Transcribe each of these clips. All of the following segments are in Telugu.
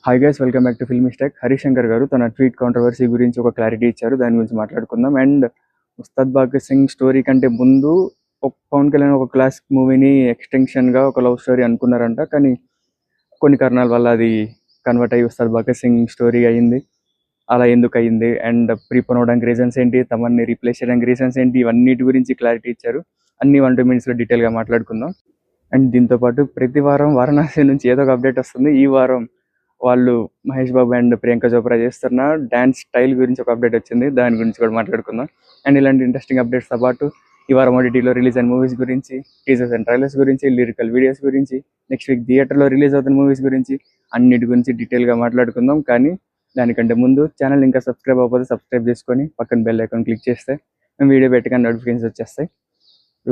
Hi guys, welcome back to film stock. Harishankar గారు తన ట్వీట్ కాంట్రవర్సీ గురించి ఒక క్లారిటీ ఇచ్చారు. దాని గురించి మాట్లాడుకుందాం. అండ్ ఉస్తాద్ భగత్ సింగ్ స్టోరీ కంటే ముందు పవన్ కళ్యాణ్ ఒక క్లాసిక్ మూవీని ఎక్స్టెన్షన్గా ఒక లవ్ స్టోరీ అనుకున్నారంట. కానీ కొన్ని కారణాల వల్ల అది కన్వర్ట్ అయ్యి ఉస్తాద్ భగత్ సింగ్ స్టోరీ అయ్యింది. అలా ఎందుకు అయ్యింది అండ్ ప్రీపోన్ అవడానికి రీజన్స్ ఏంటి, తమన్ని రీప్లేస్ చేయడానికి రీజన్స్ ఏంటి, ఇవన్నిటి గురించి క్లారిటీ ఇచ్చారు. అన్ని 1-2 minutesలో డీటెయిల్గా మాట్లాడుకుందాం. అండ్ దీంతోపాటు ప్రతి వారం వారణాసి నుంచి ఏదో ఒక అప్డేట్ వస్తుంది. ఈ వారం వాళ్ళు మహేష్ బాబు అండ్ ప్రియాంక చోప్రా చేస్తున్న డ్యాన్స్ స్టైల్ గురించి ఒక అప్డేట్ వచ్చింది. దాని గురించి కూడా మాట్లాడుకుందాం. అండ్ ఇలాంటి ఇంట్రెస్టింగ్ అప్డేట్స్తో పాటు ఈ వారం ఓటీటీలో రిలీజ్ అయిన మూవీస్ గురించి, టీజర్స్ అండ్ ట్రైలర్స్ గురించి, లిరికల్ వీడియోస్ గురించి, నెక్స్ట్ వీక్ థియేటర్లో రిలీజ్ అవుతున్న మూవీస్ గురించి, అన్నిటి గురించి డీటెయిల్గా మాట్లాడుకుందాం. కానీ దానికంటే ముందు ఛానల్ ఇంకా సబ్స్క్రైబ్ అవ్వకపోతే సబ్స్క్రైబ్ చేసుకొని పక్కన బెల్ ఐకాన్ క్లిక్ చేస్తే మేము వీడియో పెట్టగానే నోటిఫికేషన్స్ వచ్చేస్తాయి.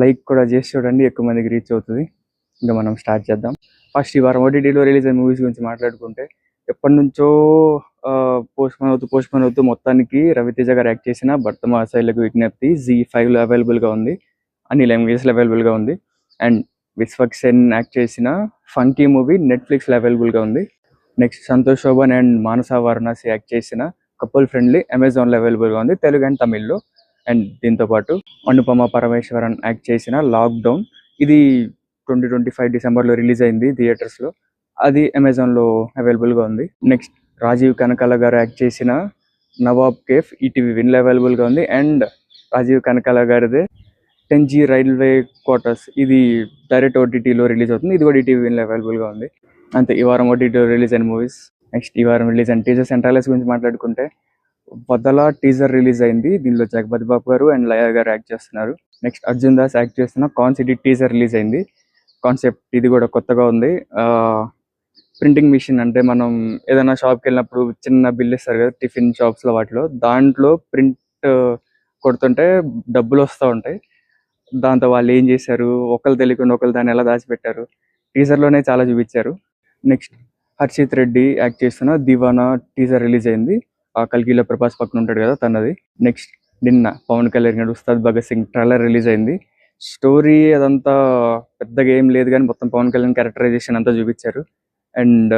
లైక్ కూడా చేసి చూడండి, ఎక్కువ మందికి రీచ్ అవుతుంది. ఇంకా మనం స్టార్ట్ చేద్దాం. ఫస్ట్ ఈ వారం ఓటీటీలో రిలీజ్ అయిన మూవీస్ గురించి మాట్లాడుకుంటే, ఎప్పటి నుంచో పోస్ట్పోన్ అవుతూ మొత్తానికి రవితేజ గారు యాక్ట్ చేసిన భర్త మహాశైలకు విజ్ఞప్తి ZEE5లో అవైలబుల్గా ఉంది, అన్ని లాంగ్వేజెస్లో అవైలబుల్గా ఉంది. అండ్ విశ్వక్ సేన్ యాక్ట్ చేసిన ఫంకీ మూవీ నెట్ఫ్లిక్స్లో అవైలబుల్గా ఉంది. Next Santosh Sobhan and Manasa Varanasi act చేసిన కపుల్ ఫ్రెండ్లీ అమెజాన్లో అవైలబుల్గా ఉంది, తెలుగు అండ్ తమిళ్లో. అండ్ దీంతోపాటు అనుపమ పరమేశ్వరన్ యాక్ట్ చేసిన లాక్డౌన్, ఇది 2025 డిసెంబర్లో రిలీజ్ అయింది థియేటర్స్లో, అది అమెజాన్లో అవైలబుల్గా ఉంది. నెక్స్ట్ రాజీవ్ కనకాల గారు యాక్ట్ చేసిన నవాబ్ కేఫ్ ఈటీవీ విన్లో అవైలబుల్గా ఉంది. అండ్ రాజీవ్ కనకాల గారిదే 10G రైల్వే క్వార్టర్స్, ఇది డైరెక్ట్ ఓటీటీలో రిలీజ్ అవుతుంది, ఇది కూడా ఈటీవీ విన్లో అవైలబుల్గా ఉంది. అంతే ఈ వారం ఓటీటీలో రిలీజ్ అయిన మూవీస్. నెక్స్ట్ ఈ వారం రిలీజ్ అయిన టీజర్స్ అండ్ ట్రైలర్స్ గురించి మాట్లాడుకుంటే, వదల టీజర్ రిలీజ్ అయింది. దీనిలో జగపతి బాబు గారు అండ్ లయ గారు యాక్ట్ చేస్తున్నారు. నెక్స్ట్ అర్జున్ దాస్ యాక్ట్ చేస్తున్న కాన్ సిటీ టీజర్ రిలీజ్ అయింది. కాన్సెప్ట్ ఇది కూడా కొత్తగా ఉంది. ప్రింటింగ్ మిషన్, అంటే మనం ఏదైనా షాప్కి వెళ్ళినప్పుడు చిన్న బిల్ ఇస్తారు కదా టిఫిన్ షాప్స్లో, దాంట్లో ప్రింట్ కొడుతుంటే డబ్బులు వస్తూ ఉంటాయి. దాంతో వాళ్ళు ఏం చేశారు, ఒకళ్ళు తెలియకుండా ఒకళ్ళు దాన్ని ఎలా దాచిపెట్టారు, టీజర్లోనే చాలా చూపించారు. నెక్స్ట్ హర్షిత్ రెడ్డి యాక్ట్ చేస్తున్న దివానా టీజర్ రిలీజ్ అయింది. ఆ కల్కిలో ప్రభాస్ పక్కన ఉంటాడు కదా తనది. నెక్స్ట్ నిన్న పవన్ కళ్యాణ్ ఉస్తాద్ భగత్ సింగ్ ట్రైలర్ రిలీజ్ అయింది. స్టోరీ అదంతా పెద్దగా ఏం లేదు, కానీ మొత్తం పవన్ కళ్యాణ్ క్యారెక్టరైజేషన్ అంతా చూపించారు. అండ్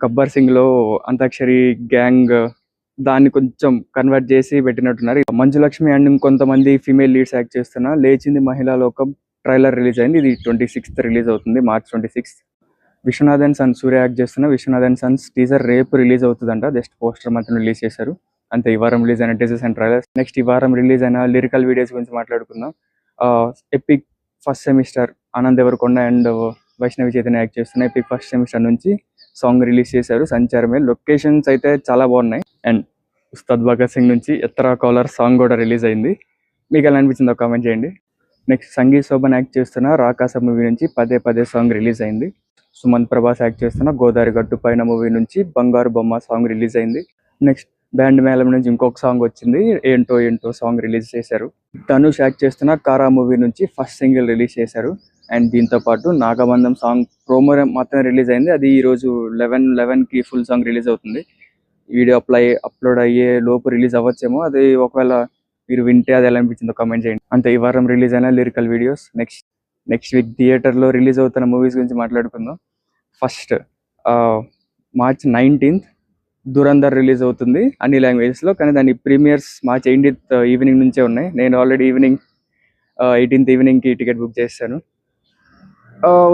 గబ్బర్ సింగ్లో అంతాక్షరి గ్యాంగ్ దాన్ని కొంచెం కన్వర్ట్ చేసి పెట్టినట్టున్నారు. మంచు లక్ష్మి అండ్ ఇంకొంతమంది ఫీమేల్ లీడ్స్ యాక్ట్ చేస్తున్న లేచింది మహిళా లోకం ట్రైలర్ రిలీజ్ అయింది. ఇది 26th రిలీజ్ అవుతుంది, March 26th. విశ్వనాథన్ సన్స్ సూర్య యాక్ట్ చేస్తున్న విశ్వనాథన్ సన్స్ టీజర్ రేపు రిలీజ్ అవుతుందంట. జస్ట్ పోస్టర్ మాత్రం రిలీజ్ చేశారు. అంతే ఈ వారం రిలీజ్ అయిన టీజర్స్ అండ్ ట్రైలర్స్. నెక్స్ట్ ఈ వారం రిలీజ్ అయిన లిరికల్ వీడియోస్ గురించి మాట్లాడుకుందాం. Epic first semester Anand Devarakonda and Vaishnavi Chaitanya act చేస్తున్న ఎపిక్ ఫస్ట్ సెమిస్టర్ నుంచి సాంగ్ రిలీజ్ చేశారు సంచారమే. లొకేషన్స్ అయితే చాలా బాగున్నాయి. అండ్ ఉస్తాద్ భగత్ సింగ్ నుంచి ఎత్తరా కాలర్ సాంగ్ కూడా రిలీజ్ అయింది. మీకు ఎలా అనిపించిందో కామెంట్ చేయండి. నెక్స్ట్ సంగీత్ శోభన్ యాక్ట్ చేస్తున్న రాకాస మూవీ నుంచి పదే పదే సాంగ్ రిలీజ్ అయింది. సుమంత్ ప్రభాస్ యాక్ట్ చేస్తున్న గోదావరి గట్టు పైన మూవీ నుంచి బంగారు బొమ్మ సాంగ్ రిలీజ్ అయింది. నెక్స్ట్ బ్యాండ్ మేళం నుంచి ఇంకొక సాంగ్ వచ్చింది, ఏంటో ఏంటో సాంగ్ రిలీజ్ చేశారు. ధనుష్ యాక్ట్ చేస్తున్న కారా మూవీ నుంచి ఫస్ట్ సింగిల్ రిలీజ్ చేశారు. అండ్ దీంతో పాటు నాగబంధం సాంగ్ ప్రోమో మాత్రమే రిలీజ్ అయింది. అది ఈరోజు 11:11కి ఫుల్ సాంగ్ రిలీజ్ అవుతుంది. వీడియో అప్లోడ్ అయ్యే లోపు రిలీజ్ అవ్వచ్చేమో. అది ఒకవేళ మీరు వింటే అది ఎలా అనిపించిందో కామెంట్ చేయండి. అంతే ఈ వారం రిలీజ్ అయిన లిరికల్ వీడియోస్. నెక్స్ట్ వీక్ థియేటర్లో రిలీజ్ అవుతున్న మూవీస్ గురించి మాట్లాడుకుందాం. First March 19th Dhurandhar release అవుతుంది అన్ని లాంగ్వేజెస్లో, కానీ దాని ప్రీమియర్స్ March 18th ఈవినింగ్ నుంచే ఉన్నాయి. నేను ఆల్రెడీ 18th ఈవినింగ్కి టికెట్ బుక్ చేశాను.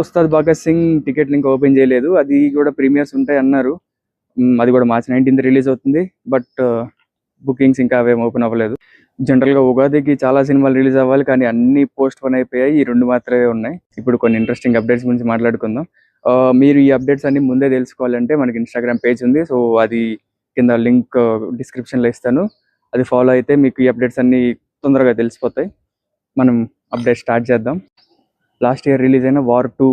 ఉస్తాద్ భగత్ సింగ్ టికెట్లు ఇంకా ఓపెన్ చేయలేదు, అది కూడా ప్రీమియర్స్ ఉంటాయి అన్నారు. అది కూడా March 19th రిలీజ్ అవుతుంది. బట్ బుకింగ్స్ ఇంకా అవేం ఓపెన్ అవ్వలేదు. జనరల్గా ఉగాదికి చాలా సినిమాలు రిలీజ్ అవ్వాలి, కానీ అన్ని పోస్ట్ పోన్ అయిపోయాయి. ఈ 2 మాత్రమే ఉన్నాయి. ఇప్పుడు కొన్ని ఇంట్రెస్టింగ్ అప్డేట్స్ గురించి మాట్లాడుకుందాం. మీరు ఈ అప్డేట్స్ అన్ని ముందే తెలుసుకోవాలంటే మనకి ఇన్స్టాగ్రామ్ పేజ్ ఉంది, సో అది కింద లింక్ డిస్క్రిప్షన్లో ఇస్తాను. అది ఫాలో అయితే మీకు ఈ అప్డేట్స్ అన్ని తొందరగా తెలిసిపోతాయి. మనం అప్డేట్ స్టార్ట్ చేద్దాం. లాస్ట్ ఇయర్ రిలీజ్ అయిన వార్ 2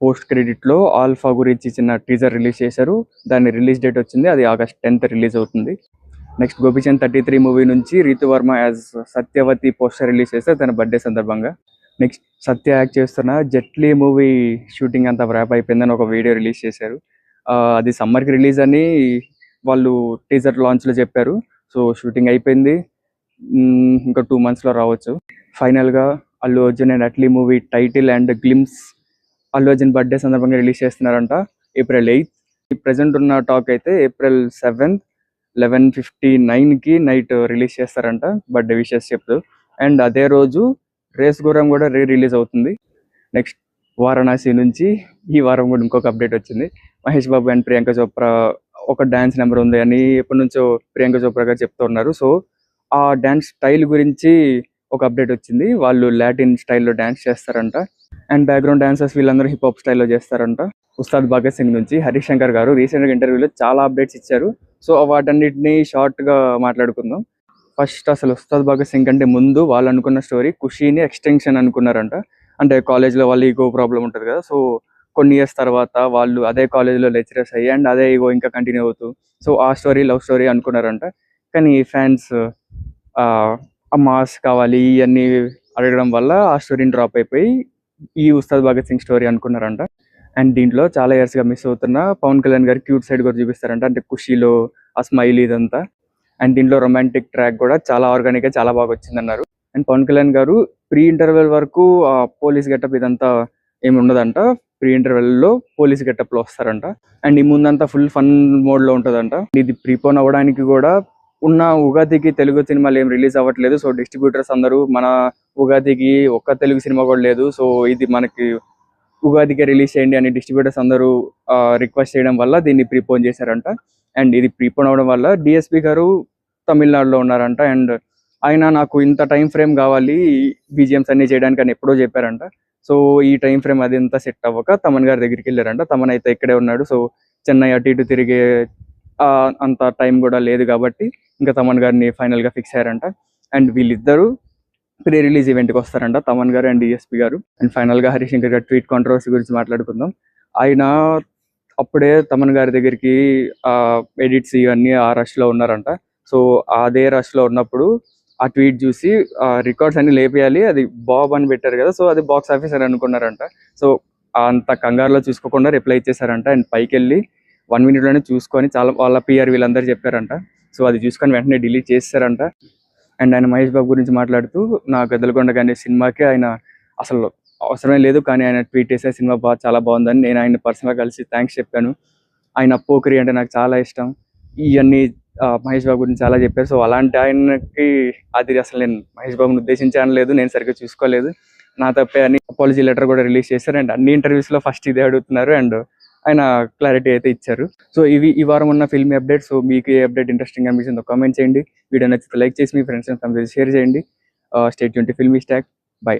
పోస్ట్ క్రెడిట్లో ఆల్ఫా గురించి చిన్న టీజర్ రిలీజ్ చేశారు. దాని రిలీజ్ డేట్ వచ్చింది, అది August 10th రిలీజ్ అవుతుంది. నెక్స్ట్ గోపీచంద్ 33 మూవీ నుంచి Ritu Varma as Satyavathi poster release చేస్తారు తన బర్త్డే సందర్భంగా. నెక్స్ట్ సత్య యాక్ట్ చేస్తున్న జెట్లీ మూవీ షూటింగ్ అంతా ర్యాప్ అయిపోయిందని ఒక వీడియో రిలీజ్ చేశారు. అది సమ్మర్కి రిలీజ్ అని వాళ్ళు టీజర్ లాంచ్లో చెప్పారు. సో షూటింగ్ అయిపోయింది, ఇంకా 2 monthsలో రావచ్చు. ఫైనల్గా Allu Arjun and Atlee movie title and glimpse Allu Arjun birthday సందర్భంగా రిలీజ్ చేస్తున్నారంట, April 8th. ప్రెసెంట్ ఉన్న టాక్ అయితే April 7th 11:59కి నైట్ రిలీజ్ చేస్తారంట, బర్త్డే విషెస్ చెప్తూ. అండ్ అదే రోజు రేస్ గుర్రం కూడా రిలీజ్ అవుతుంది. నెక్స్ట్ వారణాసి నుంచి ఈ వారం కూడా ఇంకొక అప్డేట్ వచ్చింది. మహేష్ బాబు అండ్ ప్రియాంక చోప్రా ఒక డాన్స్ నెంబర్ ఉంది అని ఎప్పటి నుంచో ప్రియాంక చోప్రా గారు చెప్తూ ఉన్నారు. సో ఆ డాన్స్ స్టైల్ గురించి ఒక అప్డేట్ వచ్చింది. వాళ్ళు లాటిన్ స్టైల్లో డాన్స్ చేస్తారంట. అండ్ బ్యాక్గ్రౌండ్ డాన్సర్స్ వీళ్ళందరూ హిప్ హాప్ స్టైల్లో చేస్తారంట. ఉస్తాద్ భగత్ సింగ్ నుంచి హరీష్ శంకర్ గారు రీసెంట్గా ఇంటర్వ్యూలో చాలా అప్డేట్స్ ఇచ్చారు. సో వాటన్నిటిని షార్ట్గా మాట్లాడుకుందాం. ఫస్ట్ అసలు ఉస్తాద్ భగత్ సింగ్ కంటే ముందు వాళ్ళు అనుకున్న స్టోరీ ఖుషీని ఎక్స్టెన్షన్ అనుకున్నారంట. అంటే కాలేజ్లో వాళ్ళు ఈగో ప్రాబ్లం ఉంటుంది కదా, సో కొన్ని ఇయర్స్ తర్వాత వాళ్ళు అదే కాలేజ్లో లెక్చరర్స్ అయ్యి అండ్ అదే ఈగో ఇంకా కంటిన్యూ అవుతూ సో ఆ స్టోరీ లవ్ స్టోరీ అనుకున్నారంట. కానీ ఫ్యాన్స్ ఆ మాస్ కావాలి ఇవన్నీ అడగడం వల్ల ఆ స్టోరీని డ్రాప్ అయిపోయి ఈ ఉస్తాద్ భగత్ సింగ్ స్టోరీ అనుకున్నారంట. అండ్ దీంట్లో చాలా ఇయర్స్గా మిస్ అవుతున్న పవన్ కళ్యాణ్ గారి క్యూట్ సైడ్ కూడా చూపిస్తారంట, అంటే ఖుషీలో ఆ స్మైల్ ఇదంతా. అండ్ దీంట్లో రొమాంటిక్ ట్రాక్ కూడా చాలా ఆర్గానిక్గా చాలా బాగా వచ్చిందన్నారు. అండ్ పవన్ కళ్యాణ్ గారు ప్రీ ఇంటర్వెల్ వరకు ఆ పోలీస్ గెటప్ ఇదంతా ఏమి ఉండదంట. ప్రీ ఇంటర్వెల్లో పోలీస్ గెటప్లో వస్తారంట. అండ్ ఈ ముందంతా ఫుల్ ఫన్ మోడ్లో ఉంటుందంట. ఇది ప్రీపోన్ అవ్వడానికి కూడా ఉన్న ఉగాదికి తెలుగు సినిమాలు ఏం రిలీజ్ అవ్వట్లేదు. సో డిస్ట్రిబ్యూటర్స్ అందరూ మన ఉగాదికి ఒక్క తెలుగు సినిమా కూడా లేదు, సో ఇది మనకి ఉగాదికి రిలీజ్ చేయండి అని డిస్ట్రిబ్యూటర్స్ అందరూ రిక్వెస్ట్ చేయడం వల్ల దీన్ని ప్రీపోన్ చేశారంట. అండ్ ఇది ప్రీపోన్ అవ్వడం వల్ల డిఎస్పి గారు తమిళనాడులో ఉన్నారంట. అండ్ ఆయన నాకు ఇంత టైం ఫ్రేమ్ కావాలి బీజిఎమ్స్ అన్ని చేయడానికి అని ఎప్పుడో చెప్పారంట. సో ఈ టైం ఫ్రేమ్ అది ఎంత సెట్ అవ్వక తమన్ గారి దగ్గరికి వెళ్ళారంట. తమన్ అయితే ఇక్కడే ఉన్నాడు. సో చెన్నై అటు ఇటు తిరిగే అంత టైం కూడా లేదు కాబట్టి ఇంకా తమన్ గారిని ఫైనల్గా ఫిక్స్ అయ్యారంట. అండ్ వీళ్ళిద్దరూ ప్రీ రిలీజ్ ఈవెంట్కి వస్తారంట, తమన్ గారు అండ్ డిఎస్పి గారు. అండ్ ఫైనల్గా హరీష్ శంకర్ గారు ట్వీట్ కాంట్రవర్సీ గురించి మాట్లాడుకుందాం. ఆయన అప్పుడే తమన్ గారి దగ్గరికి ఎడిట్స్ ఇవన్నీ ఆ రష్లో ఉన్నారంట. సో అదే రష్లో ఉన్నప్పుడు ఆ ట్వీట్ చూసి రికార్డ్స్ అన్ని లేపేయాలి, అది బాబ్ అని పెట్టారు కదా, సో అది బాక్స్ ఆఫీసర్ అనుకున్నారంట. సో అంత కంగారులో చూసుకోకుండా రిప్లై ఇచ్చేసారంట. అండ్ పైకి వెళ్ళి 1 minute చూసుకొని చాలా వాళ్ళ పిఆర్ వీళ్ళందరూ చెప్పారంట. సో అది చూసుకొని వెంటనే డిలీట్ చేస్తారంట. అండ్ ఆయన మహేష్ బాబు గురించి మాట్లాడుతూ నా గద్దలకొండ అనే సినిమాకి ఆయన అసలు అవసరమే లేదు, కానీ ఆయన ట్వీట్ చేసే సినిమా చాలా బాగుందని నేను ఆయన పర్సనల్గా కలిసి థ్యాంక్స్ చెప్పాను. ఆయన పోకరి అంటే నాకు చాలా ఇష్టం, ఇవన్నీ మహేష్ బాబు గురించి చాలా చెప్పారు. సో అలాంటి ఆయనకి అది అసలు నేను మహేష్ బాబుని ఉద్దేశించి అనలేదు, నేను సరిగ్గా చూసుకోలేదు, నా తప్పే అని అపాలజీ లెటర్ కూడా రిలీజ్ చేశారు. అండ్ అన్ని ఇంటర్వ్యూస్లో ఫస్ట్ ఇదే అడుగుతున్నారు అండ్ ఆయన క్లారిటీ అయితే ఇచ్చారు. సో ఇవి ఈ వారం ఉన్న ఫిల్మీ అప్డేట్. సో మీకు ఏ అప్డేట్ ఇంట్రెస్టింగ్ అనిపించిందో కామెంట్ చేయండి. వీడియో నచ్చితే లైక్ చేసి మీ ఫ్రెండ్స్ అండ్ ఫ్యామిలీ షేర్ చేయండి. Stay tuned to filmy stock. By.